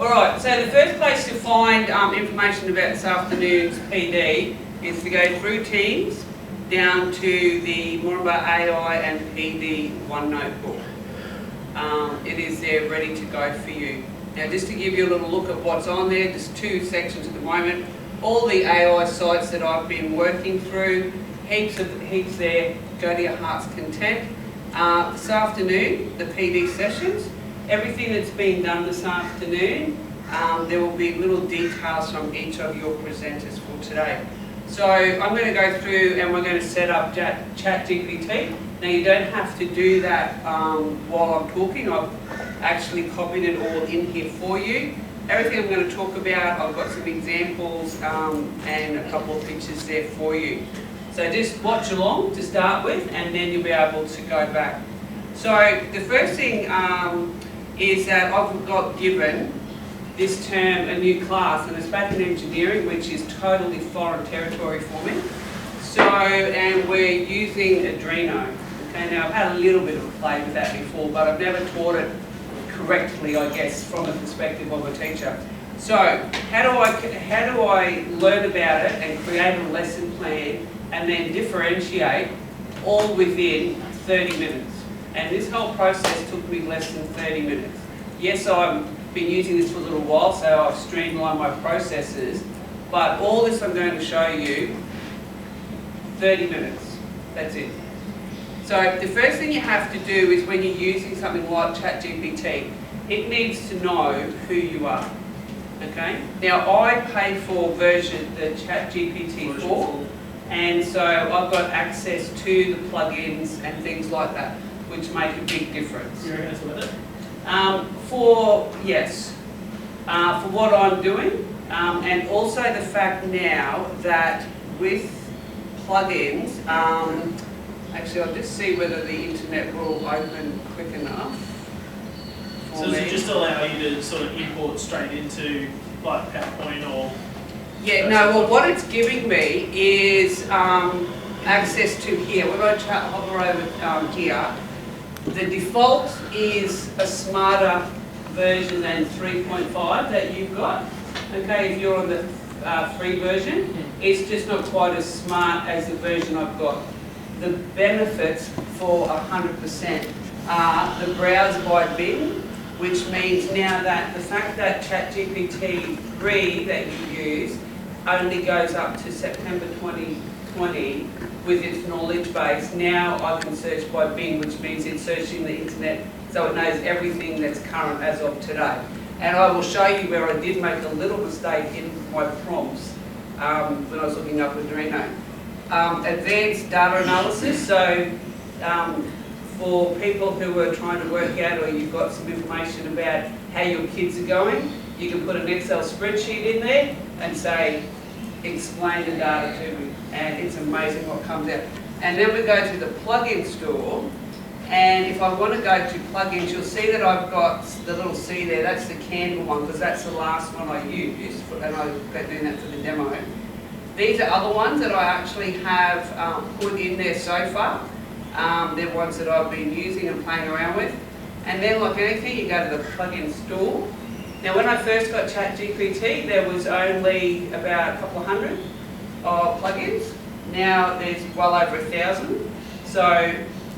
Alright, so the first place to find information about this afternoon's PD is to go through Teams down to the Moranbah AI and PD One Notebook. It is there ready to go for you. Now just to give you a little look at what's on there, there's 2 sections at the moment. All the AI sites that I've been working through, heaps there, go to your heart's content. This afternoon, the PD sessions, everything that's been done this afternoon, there will be little details from each of your presenters for today. So I'm going to go through and we're going to set up ChatGPT. Now you don't have to do that while I'm talking. I've actually copied it all in here for you. Everything I'm going to talk about, I've got some examples and a couple of pictures there for you. So just watch along to start with and then you'll be able to go back. So the first thing is that I've got given this term a new class, and it's back in engineering, which is totally foreign territory for me. So, and we're using Arduino. Okay, now I've had a little bit of a play with that before, but I've never taught it correctly, I guess, from the perspective of a teacher. So, how do I learn about it and create a lesson plan and then differentiate all within 30 minutes? And this whole process took me less than 30 minutes. Yes, I've been using this for a little while, so I've streamlined my processes, but all this I'm going to show you, 30 minutes, that's it. So the first thing you have to do is when you're using something like ChatGPT, it needs to know who you are, okay? Now I pay for the ChatGPT 4, and so I've got access to the plugins and things like that, which make a big difference. You're going to with it? For what I'm doing, and also the fact now that with plugins, actually I'll just see whether the internet will open quick enough for So does me. it just allow you to sort of import straight into like PowerPoint or? Yeah, no, well what it's giving me is access to here. We're going to hover over here. The default is a smarter version than 3.5 that you've got. Okay, if you're on the free version, it's just not quite as smart as the version I've got. The benefits for 100% are the browse by bin, which means now that the fact that ChatGPT 3 that you use only goes up to September 2020 with its knowledge base, now I can search by Bing, which means it's searching the internet so it knows everything that's current as of today. And I will show you where I did make a little mistake in my prompts when I was looking up Arduino. Advanced data analysis, so for people who are trying to work out or you've got some information about how your kids are going, you can put an Excel spreadsheet in there and say, explain the data to me, and it's amazing what comes out. And then we go to the plugin store, and if I want to go to plugins, you'll see that I've got the little C there, that's the candle one, because that's the last one I used, and I've been doing that for the demo. These are other ones that I actually have put in there so far. They're ones that I've been using and playing around with. And then like anything, you go to the plugin store. Now when I first got ChatGPT, there was only about a couple of hundred plugins. Now there's well over 1,000. So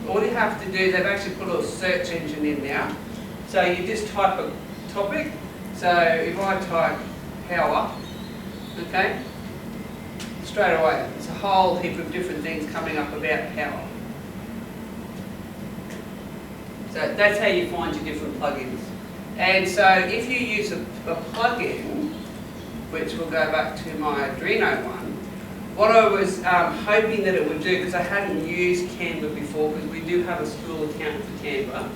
all you have to do, they've actually put a search engine in now. So you just type a topic. So if I type power, okay, straight away, there's a whole heap of different things coming up about power. So that's how you find your different plugins. And so if you use a plugin, which will go back to my Arduino one, what I was hoping that it would do, because I hadn't used Canva before, because we do have a school account for Canva,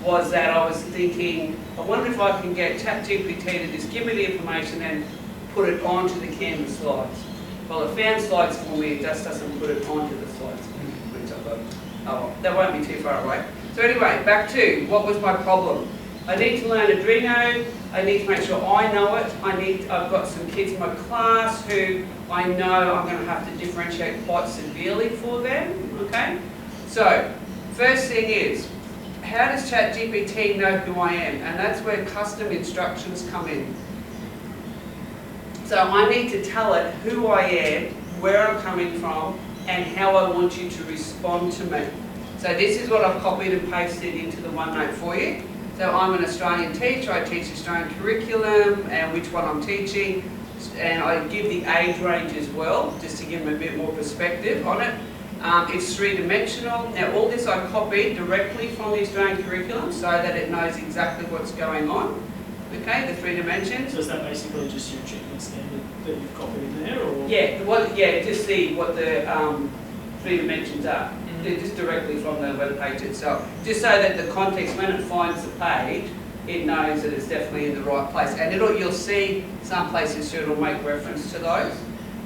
was that I was thinking, I wonder if I can get ChatGPT to just give me the information and put it onto the Canva slides. Well, it found slides for me, it just doesn't put it onto the slides, which I thought, oh, that won't be too far away. So anyway, back to what was my problem. I need to learn Arduino, I need to make sure I know it, I've got some kids in my class who I know I'm going to have to differentiate quite severely for them, okay? So, first thing is, how does ChatGPT know who I am? And that's where custom instructions come in. So I need to tell it who I am, where I'm coming from, and how I want you to respond to me. So this is what I've copied and pasted into the OneNote for you. So I'm an Australian teacher, I teach Australian curriculum and which one I'm teaching, and I give the age range as well, just to give them a bit more perspective on it. It's three-dimensional. Now all this I copied directly from the Australian curriculum so that it knows exactly what's going on. Okay, the 3 dimensions. So is that basically just your achievement standard that you've copied in there, or? Yeah, just see what the 3 dimensions are. They're just directly from the web page itself. Just so that the context, when it finds the page, it knows that it's definitely in the right place. And you'll see some places so it'll make reference to those.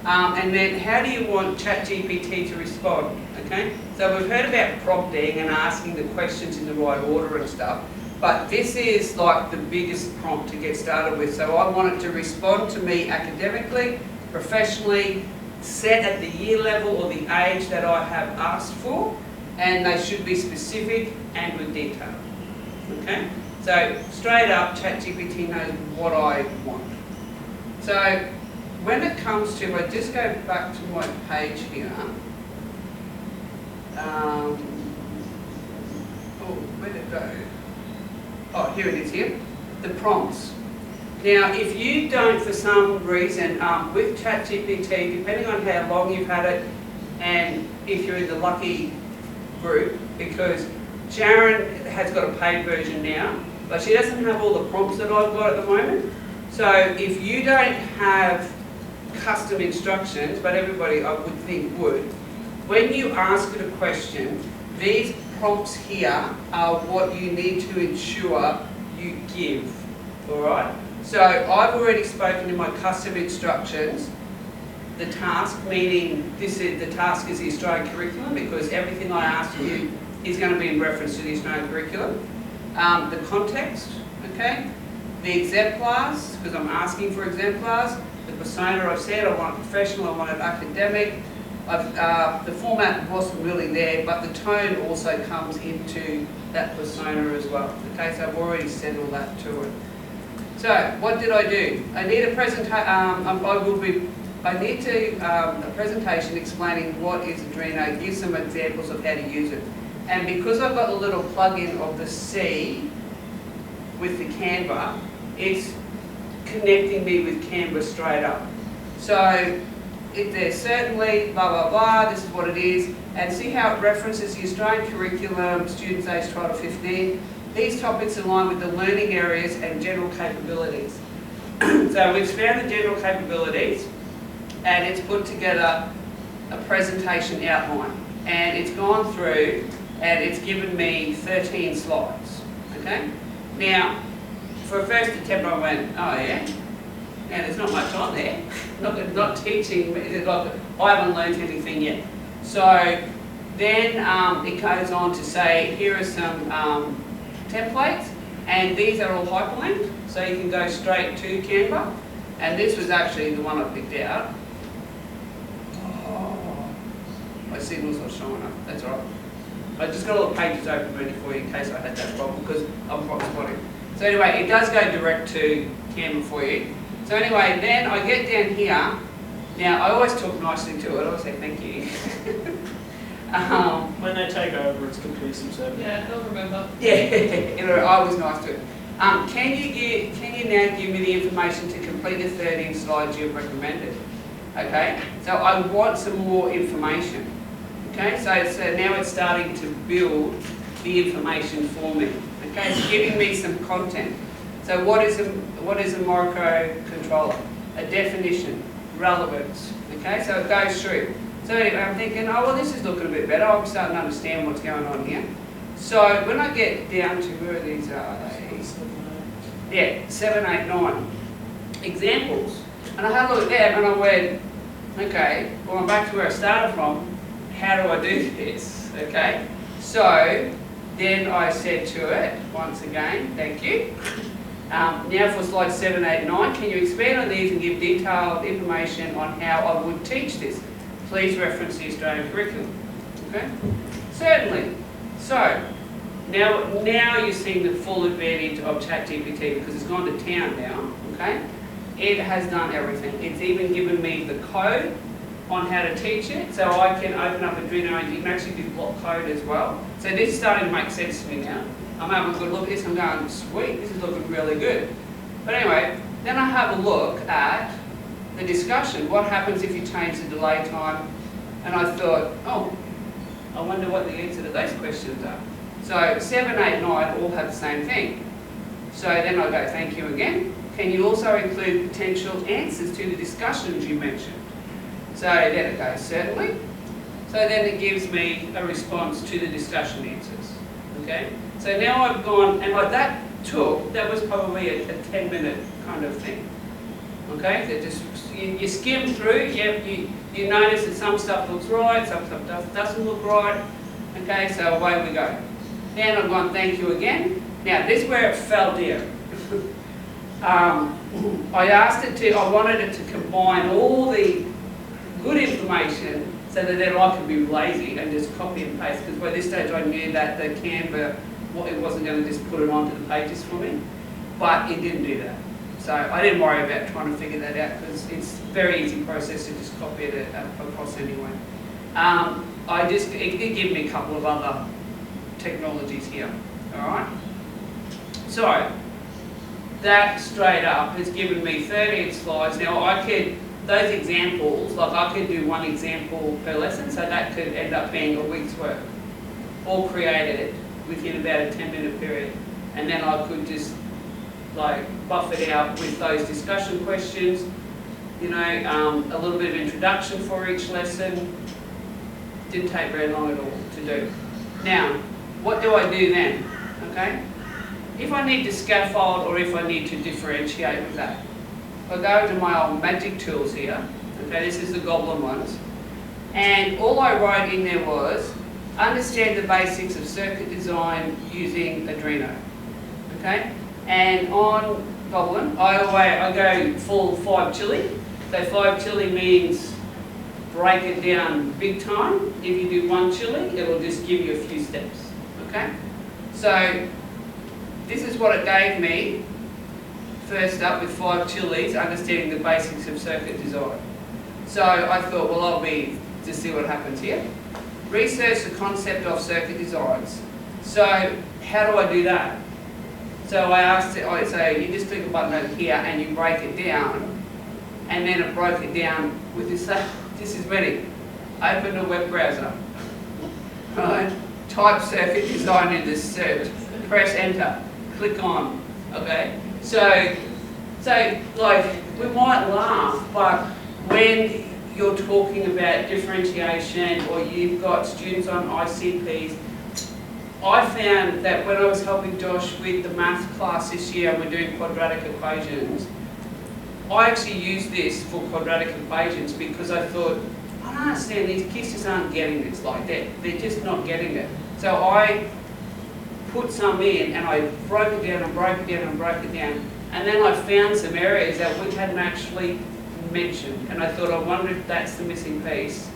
And then how do you want ChatGPT to respond? Okay, so we've heard about prompting and asking the questions in the right order and stuff. But this is like the biggest prompt to get started with. So I want it to respond to me academically, professionally, set at the year level or the age that I have asked for, and they should be specific and with detail. Okay? So straight up, ChatGPT knows what I want. So when it comes to, I just go back to my page here. Oh, where did it go? Oh, here it is here, the prompts. Now, if you don't, for some reason, with ChatGPT, depending on how long you've had it, and if you're in the lucky group, because Sharon has got a paid version now, but she doesn't have all the prompts that I've got at the moment. So if you don't have custom instructions, but everybody I would think would, when you ask it a question, these prompts here are what you need to ensure you give, all right? So I've already spoken in my custom instructions, the task, meaning the task is the Australian curriculum, because everything I ask you is going to be in reference to the Australian curriculum. The context, okay? The exemplars, because I'm asking for exemplars. The persona I've said, I want it professional, I want it academic. The format wasn't really there, but the tone also comes into that persona as well. Okay, so I've already said all that to it. So what did I do? I need a a presentation explaining what is Arduino, give some examples of how to use it. And because I've got a little plug-in of the C with the Canva, it's connecting me with Canva straight up. So if there's certainly blah blah blah, this is what it is, and see how it references the Australian curriculum, students aged 12 to 15. These topics align with the learning areas and general capabilities. So we've found the general capabilities, and it's put together a presentation outline, and it's gone through and it's given me 13 slides. Okay. Now, for a first attempt, I went, oh yeah. Now there's not much on there. Not teaching. I haven't learned anything yet. So then it goes on to say, here are some templates, and these are all hyperlinked, so you can go straight to Canva. And this was actually the one I picked out. Oh, my signal's not showing up. That's all right. I just got all the pages open ready for you in case I had that problem, because I'm prop spotting. So anyway, it does go direct to Canva for you. So anyway, then I get down here. Now, I always talk nicely to it. I always say thank you. When they take over, it's complete subservient. Yeah, they'll remember. Yeah, I was nice to it. Can you now give me the information to complete the 13 slides you've recommended? Okay, so I want some more information. Okay, so now it's starting to build the information for me. Okay, it's giving me some content. So what is a microcontroller? A definition, relevance. Okay, so it goes through. So anyway, I'm thinking, oh well, this is looking a bit better. I'm starting to understand what's going on here. So when I get down to where these are, yeah, 7, 8, 9 examples, and I had a look at them and I went, okay, well I'm back to where I started from. How do I do this? Okay, so then I said to it once again, thank you. Now for slide 7, 8, 9, can you expand on these and give detailed information on how I would teach this? Please reference the Australian curriculum. Okay? Certainly. So, Now you're seeing the full advantage of ChatGPT because it's gone to town now, okay? It has done everything. It's even given me the code on how to teach it, so I can open up Arduino and you can actually do block code as well. So this is starting to make sense to me now. I'm having a good look at this, I'm going, sweet, this is looking really good. But anyway, then I have a look at the discussion. What happens if you change the delay time? And I thought, oh, I wonder what the answer to those questions are. So 7, 8, 9 all have the same thing. So then I go, thank you again. Can you also include potential answers to the discussions you mentioned? So then it goes, certainly. So then it gives me a response to the discussion answers. Okay? So now I've gone, and like that was probably a 10-minute kind of thing. Okay? That just, you skim through, you notice that some stuff looks right, some stuff doesn't look right. Okay, so away we go. Then I've gone, thank you again. Now this is where it fell down. I wanted it to combine all the good information so that then I could be lazy and just copy and paste, because by this stage I knew that the Canva, it wasn't going to just put it onto the pages for me, but it didn't do that. So I didn't worry about trying to figure that out because it's a very easy process to just copy it across anyway. It did give me a couple of other technologies here, alright? So, that straight up has given me 13 slides. Now those examples, like I could do one example per lesson, so that could end up being a week's work, all created within about a 10-minute period. And then I could just like buff it out with those discussion questions, you know, a little bit of introduction for each lesson. Didn't take very long at all to do. Now, what do I do then? Okay? If I need to scaffold or if I need to differentiate with that, I go to my old magic tools here. Okay, this is the goblin ones. And all I wrote in there was, understand the basics of circuit design using Arduino. Okay? And on goblin, I go full 5 chili. So 5 chili means break it down big time. If you do 1 chili, it'll just give you a few steps. Okay? So this is what it gave me. First up with 5 chilies, understanding the basics of circuit design. So I thought, well, I'll be to see what happens here. Research the concept of circuit designs. So how do I do that? So I asked it, I say, you just click a button over here and you break it down, and then it broke it down with this. This is ready. Open a web browser. Right. Type circuit design in the search. Press enter. Click on. Okay. So like we might laugh, but when you're talking about differentiation or you've got students on ICPs, I found that when I was helping Josh with the math class this year and we're doing quadratic equations, I actually used this for quadratic equations because I thought, I don't understand, these kids just aren't getting this, like that. They're just not getting it. So I put some in and I broke it down and broke it down and broke it down. And then I found some areas that we hadn't actually mentioned. And I thought, I wonder if that's the missing piece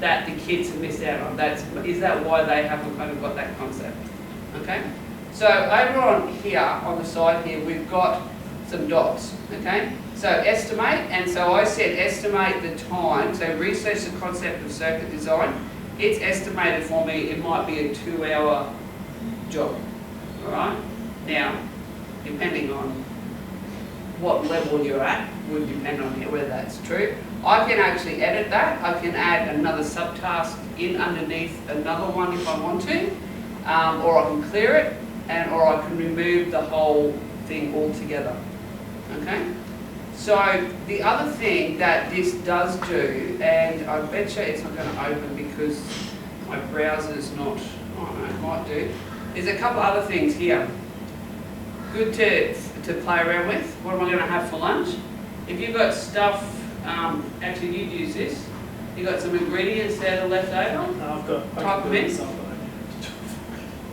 that the kids have missed out on. Is that why they haven't kind of got that concept? Okay? So over on here, on the side here, we've got some dots. Okay? So estimate, and so I said estimate the time. So research the concept of circuit design. It's estimated for me, it might be a 2-hour job. Alright? Now, depending on what level you're at, would depend on whether that's true. I can actually edit that. I can add another subtask in underneath another one if I want to, or I can clear it, or I can remove the whole thing altogether. Okay? So the other thing that this does do, and I bet you it's not going to open because my browser's not, oh no, it might do. There's a couple other things here. Good to play around with. What am I going to have for lunch? If you've got stuff, actually you'd use this. You've got some ingredients that are left over. No, I've got type them in.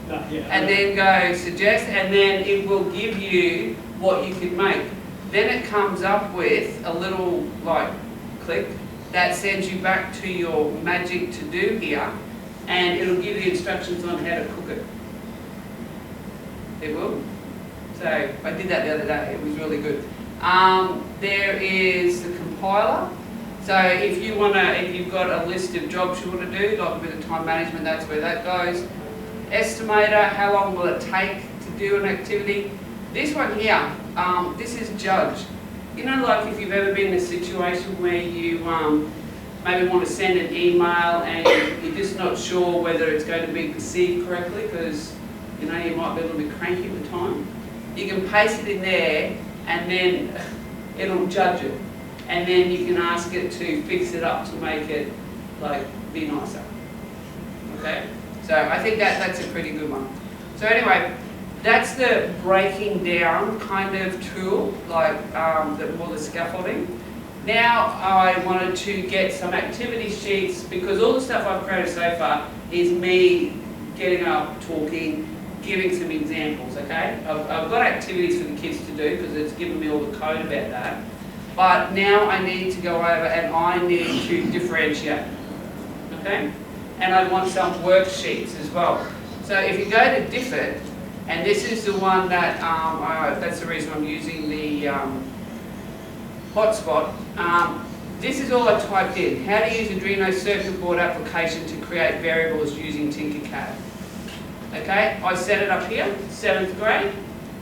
No, yeah, and then go suggest, and then it will give you what you could make. Then it comes up with a little like click that sends you back to your magic to do here, and it'll give you instructions on how to cook it. It will. So I did that the other day. It was really good. There is the compiler. So if you've got a list of jobs you want to do, like with the time management, that's where that goes. Estimator, how long will it take to do an activity? This one here, this is judge. You know, like if you've ever been in a situation where you maybe want to send an email and you're just not sure whether it's going to be perceived correctly because, you know, you might be a little bit cranky at the time. You can paste it in there and then it'll judge it. And then you can ask it to fix it up to make it, like, be nicer. Okay? So I think that's a pretty good one. So anyway, that's the breaking down kind of tool, like more the scaffolding. Now I wanted to get some activity sheets because all the stuff I've created so far is me getting up, talking, giving some examples, okay? I've got activities for the kids to do because it's given me all the code about that. But now I need to go over and I need to differentiate, okay? And I want some worksheets as well. So if you go to Diffit, and this is the one that, that's the reason I'm using the hotspot. This is all I typed in. How to use Arduino circuit board application to create variables using Tinkercad. Okay, I set it up here, 7th grade.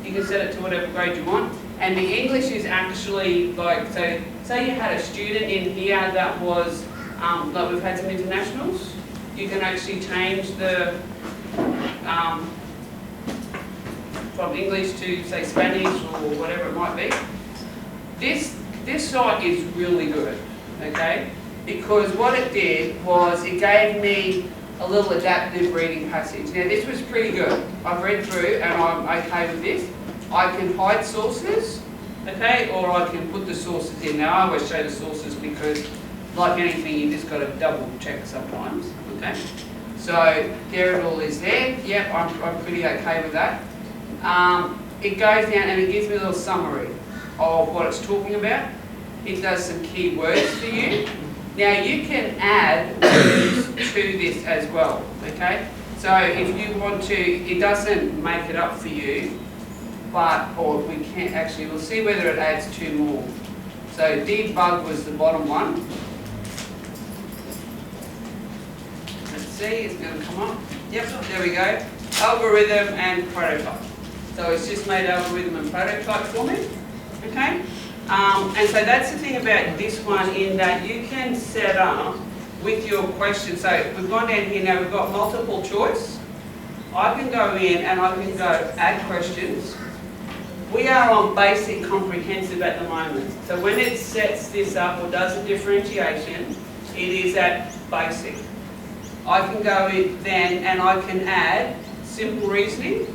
You can set it to whatever grade you want. And the English is actually like, so say you had a student in here that was, like we've had some internationals, you can actually change the, from English to say Spanish or whatever it might be. This site is really good, okay? Because what it did was it gave me a little adaptive reading passage. Now this was pretty good. I've read through and I'm okay with this. I can hide sources, okay, or I can put the sources in. Now I always show the sources because like anything you just got to double check sometimes, okay. So there it all is there. Yep, I'm pretty okay with that. It goes down and it gives me a little summary of what it's talking about. It does some key words for you. Now you can add words to this as well, okay? So if you want to, it doesn't make it up for you, but, or we can't actually, we'll see whether it adds 2 more. So debug was the bottom one. Let's see, it's going to come up. Yep, there we go. Algorithm and prototype. So it's just made algorithm and prototype for me, okay? And so that's the thing about this one in that you can set up with your question. So we've gone down here now, we've got multiple choice. I can go in and I can go add questions. We are on basic comprehensive at the moment. So when it sets this up or does a differentiation, it is at basic. I can go in then and I can add simple reasoning.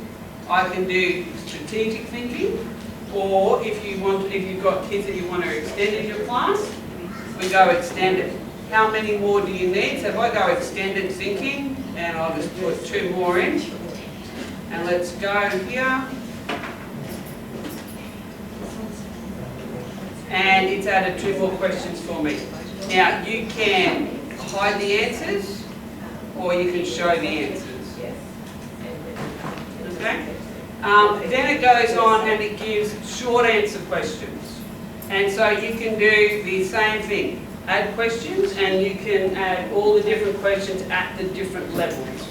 I can do strategic thinking. Or if you've got kids that you want to extend in your class, we go extended. How many more do you need? So if I go extended thinking, and I'll just put 2 more in, and let's go here. And it's added 2 more questions for me. Now you can hide the answers, or you can show the answers. Okay? Then it goes on and it gives short answer questions. And so you can do the same thing. Add questions and you can add all the different questions at the different levels.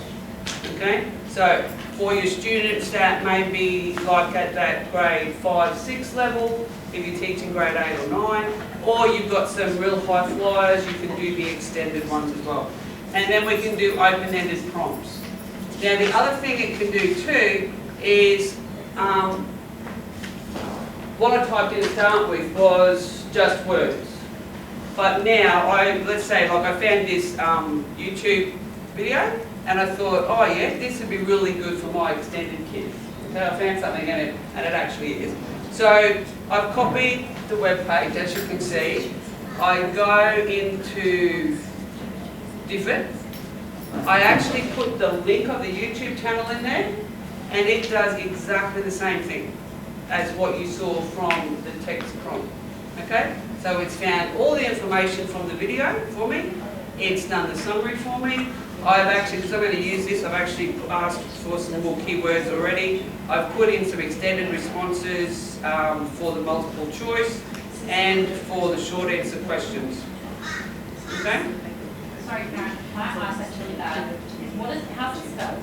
Okay? So for your students that may be like at that grade 5, 6 level, if you're teaching grade 8 or 9, or you've got some real high flyers, you can do the extended ones as well. And then we can do open-ended prompts. Now the other thing it can do too is, what I typed in to start with was just words. But now, let's say like I found this YouTube video and I thought, oh yeah, this would be really good for my extended kids. So I found something in it and it actually is. So I've copied the web page, as you can see. I go into Diffit. I actually put the link of the YouTube channel in there. And it does exactly the same thing as what you saw from the text prompt. Okay? So it's found all the information from the video for me. It's done the summary for me. I've actually, because I'm going to use this, I've actually asked for some more keywords already. I've put in some extended responses for the multiple choice and for the short answer questions. Okay? Sorry, Karen, can I ask actually, how's it spelled?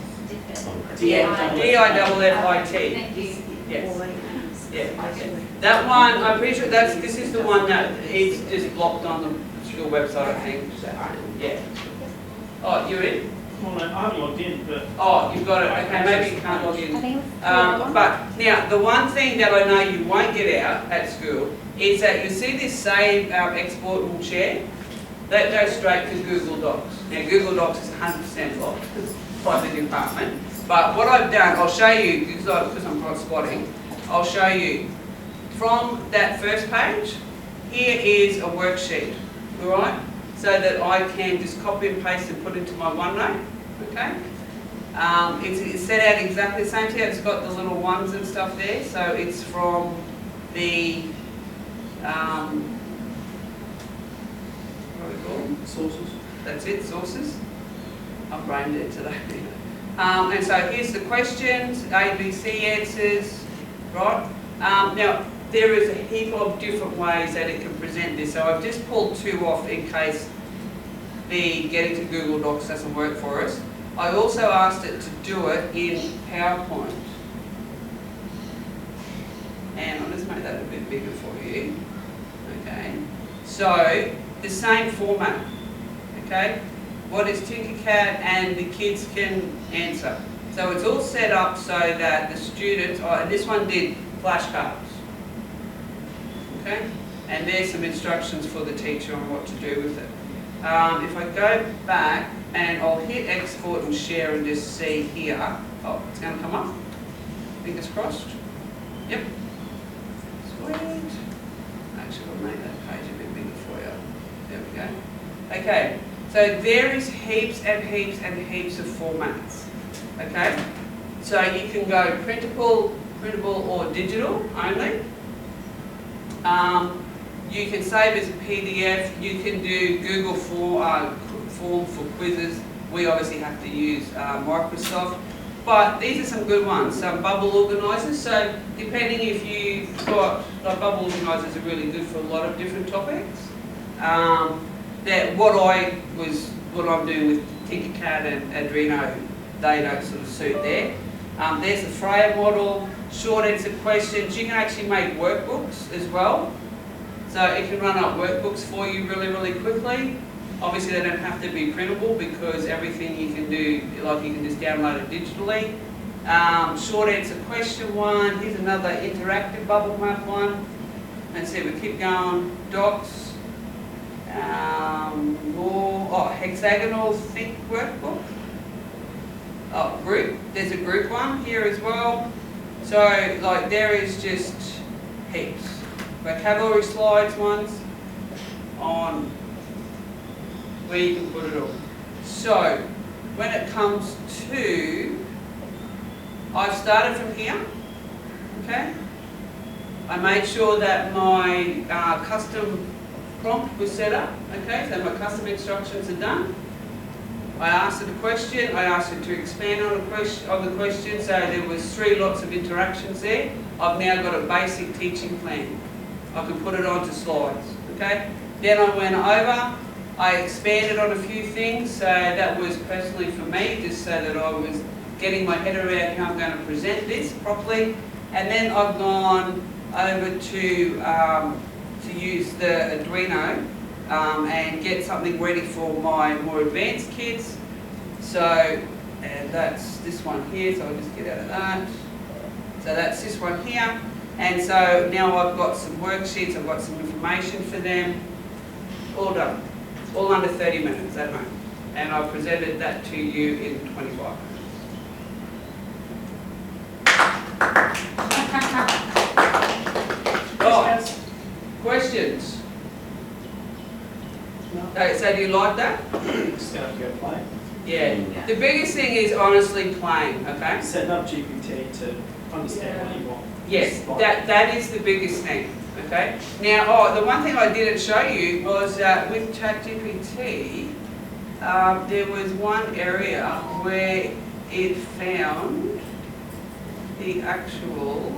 D-I-F-F-I-T. Thank you. Yes. Yeah. That one, I'm pretty sure this is the one that is just blocked on the school website, I think. Yeah. Oh, you're in? Well, I haven't logged in, but Oh, you've got it. Okay, maybe you can't log in. But now, the one thing that I know you won't get out at school is that you see this save, export and share. That goes straight to Google Docs. Now, Google Docs is 100% locked by the department. But what I've done, I'll show you, because I'm quite squatting, I'll show you from that first page. Here is a worksheet, all right? So that I can just copy and paste and put into my OneNote, okay? It's set out exactly the same thing. It's got the little ones and stuff there. So it's from the, what do we call them? sources. That's it, sources. I'm brain dead today. And so here's the questions, A, B, C answers, right? Now, there is a heap of different ways that it can present this. So I've just pulled two off in case the getting to Google Docs doesn't work for us. I also asked it to do it in PowerPoint. And I'll just make that a bit bigger for you. Okay. So, the same format. Okay. What is Tinkercad, and the kids can answer. So it's all set up so that the students, and this one did flashcards. Okay? And there's some instructions for the teacher on what to do with it. If I go back and I'll hit export and share and just see here. Oh, it's going to come up. Fingers crossed. Yep. Sweet. Actually, I'll make that page a bit bigger for you. There we go. Okay. So there is heaps and heaps and heaps of formats. Okay. So you can go printable or digital only. You can save as a PDF. You can do Google form for quizzes. We obviously have to use Microsoft. But these are some good ones. Some bubble organisers. So depending if you've got, like bubble organisers are really good for a lot of different topics. That what I'm doing with Tinkercad and Arduino, they don't sort of suit there. There's the Freya model, short answer questions. You can actually make workbooks as well. So it can run up workbooks for you really, really quickly. Obviously they don't have to be printable because everything you can do, like you can just download it digitally. Short answer question one, here's another interactive bubble map one. Let's see, we keep going, docs. Hexagonal think workbook. Oh, group. There's a group one here as well. So, like, there is just heaps. Vocabulary slides ones on where you can put it all. So, when it comes to, I've started from here. Okay. I made sure that my custom prompt was set up, okay, so my custom instructions are done. I asked it a question, I asked it to expand on the question, so there was 3 lots of interactions there. I've now got a basic teaching plan. I can put it onto slides, okay. Then I went over, I expanded on a few things, so that was personally for me, just so that I was getting my head around how I'm going to present this properly. And then I've gone over to use the Arduino and get something ready for my more advanced kids. So, and that's this one here, so I'll just get out of that. So that's this one here. And so now I've got some worksheets, I've got some information for them. All done. All under 30 minutes at home. And I've presented that to you in 25 minutes. Oh, questions? Okay, so do you like that? Sounds good, play. Yeah. The biggest thing is honestly playing, okay? Setting up GPT to understand what you want. Yes, that is the biggest thing, okay? Now, the one thing I didn't show you was with ChatGPT, There was one area where it found the actual.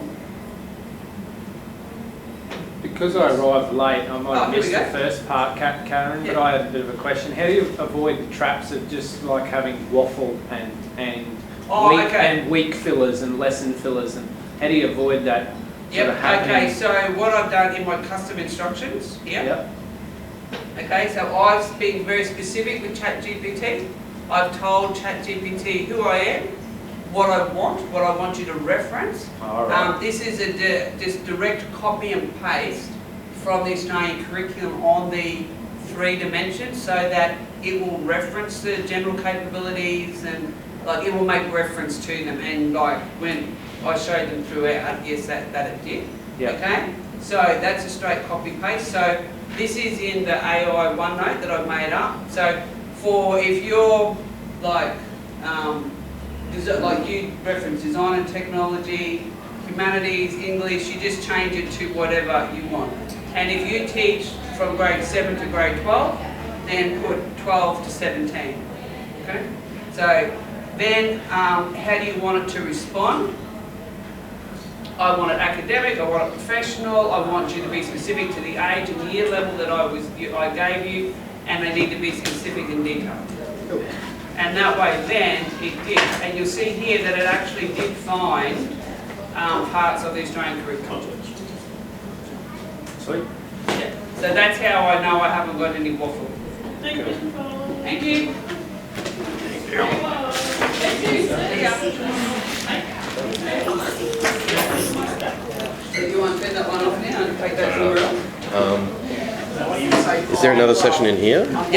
Because I arrived late, I might have here we missed the go. first part, Karen, but Yeah. I had a bit of a question. How do you avoid the traps of just like having waffle and Oh, okay. week fillers and lesson fillers, and how do you avoid that sort of Yep, happening? okay, so what I've done in my custom instructions here, Yep. okay, so I've been very specific with ChatGPT. I've told ChatGPT who I am, what I want you to reference. All right. This is just direct copy and paste from the Australian curriculum on the 3 dimensions so that it will reference the general capabilities and like it will make reference to them, and like when I showed them throughout, yes, that it did. Yep. Okay, so that's a straight copy paste. So this is in the AI OneNote that I've made up. So for if you're like like you reference design and technology, humanities, English, you just change it to whatever you want. And if you teach from grade 7 to grade 12, then put 12 to 17. Okay? So then how do you want it to respond? I want it academic, I want it professional, I want you to be specific to the age and year level that I gave you, and they need to be specific and detailed. And that way then it did, and you'll see here that it actually did find parts of the Australian curriculum. Sweet. Yeah. So that's how I know I haven't got any waffle. Thank you. Thank you. Thank you. See ya. Do you want to turn that one off now and take that somewhere else? Is there another session in here? Yeah.